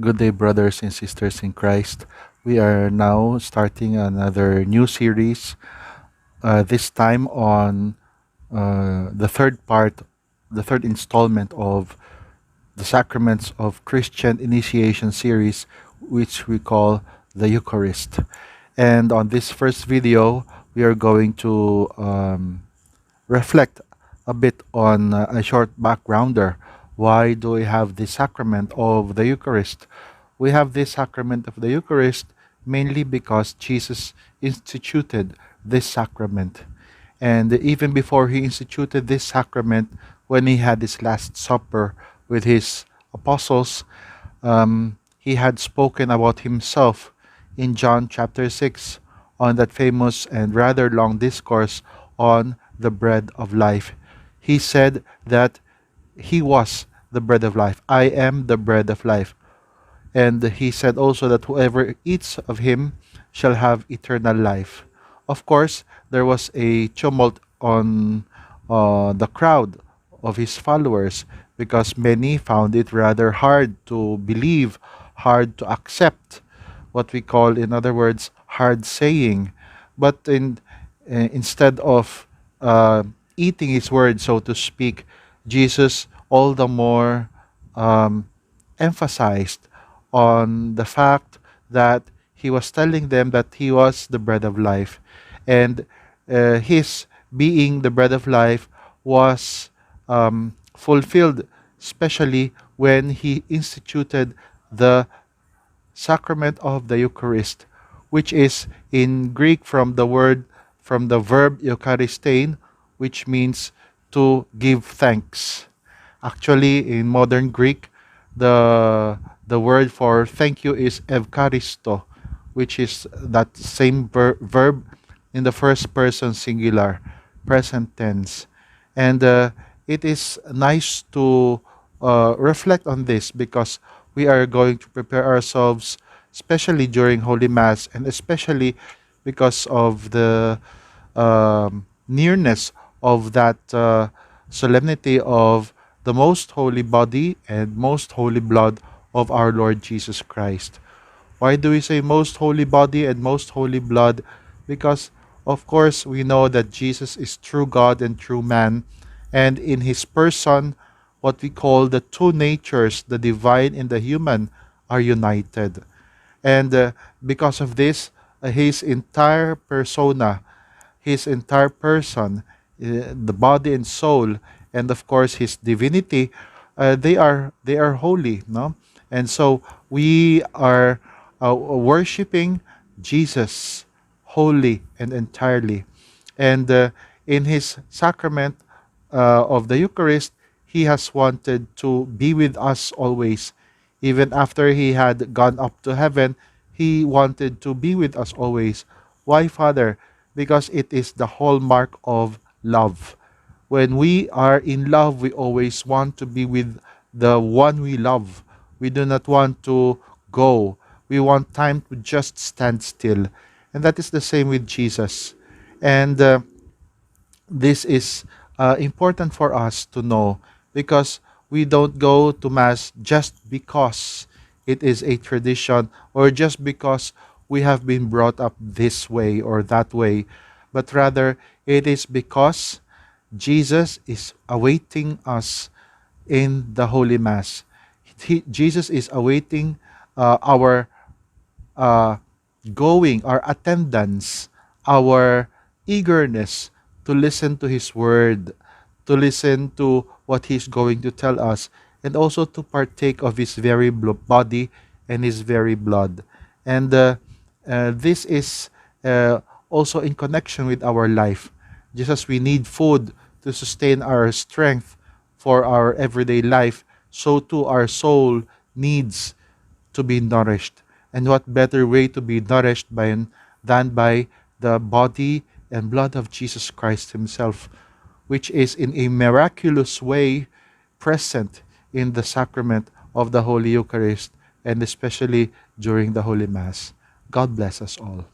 Good day, brothers and sisters in Christ. We are now starting another new series, this time on the third part, the third installment of the Sacraments of Christian Initiation series, which we call the Eucharist. And on this first video, we are going to reflect a bit on a short backgrounder. Why do we have the sacrament of the Eucharist? We have this sacrament of the Eucharist mainly because Jesus instituted this sacrament. And even before he instituted this sacrament, when he had his Last Supper with his apostles, he had spoken about himself in John chapter 6 on that famous and rather long discourse on the bread of life. He said that he was the bread of life. I am the bread of life. And he said also that whoever eats of him shall have eternal life. Of course, there was a tumult on the crowd of his followers because many found it rather hard to believe, hard to accept, what we call, in other words, hard saying. But instead of eating his word, so to speak, Jesus all the more um, emphasized on the fact that he was telling them that he was the bread of life. And his being the bread of life was fulfilled, especially when he instituted the sacrament of the Eucharist, which is in Greek from the verb Eucharistein, which means to give thanks. Actually, in modern Greek, the word for thank you is evcharisto, which is that same verb in the first person singular, present tense. And it is nice to reflect on this because we are going to prepare ourselves, especially during Holy Mass, and especially because of the nearness of that solemnity of the most holy body and most holy blood of our Lord Jesus Christ. Why do we say most holy body and most holy blood? Because, of course, we know that Jesus is true God and true man, and in his person, what we call the two natures, the divine and the human, are united. And because of this, his entire persona, his entire person, the body and soul, and of course his divinity, they are holy, no? And so we are worshiping Jesus wholly and entirely. And in his sacrament of the Eucharist, he has wanted to be with us always. Even after he had gone up to heaven, he wanted to be with us always. Why, Father? Because it is the hallmark of love. When we are in love, we always want to be with the one we love. We do not want to go. We want time to just stand still. And that is the same with Jesus. And this is important for us to know because we don't go to Mass just because it is a tradition or just because we have been brought up this way or that way, but rather it is because Jesus is awaiting us in the Holy Mass. Jesus is awaiting our uh, going, our attendance, our eagerness to listen to His Word, to listen to what He's going to tell us, and also to partake of His very body and His very blood. And this is also in connection with our life. Just as we need food to sustain our strength for our everyday life, so too our soul needs to be nourished. And what better way to be nourished than by the body and blood of Jesus Christ Himself, which is in a miraculous way present in the sacrament of the Holy Eucharist and especially during the Holy Mass. God bless us all.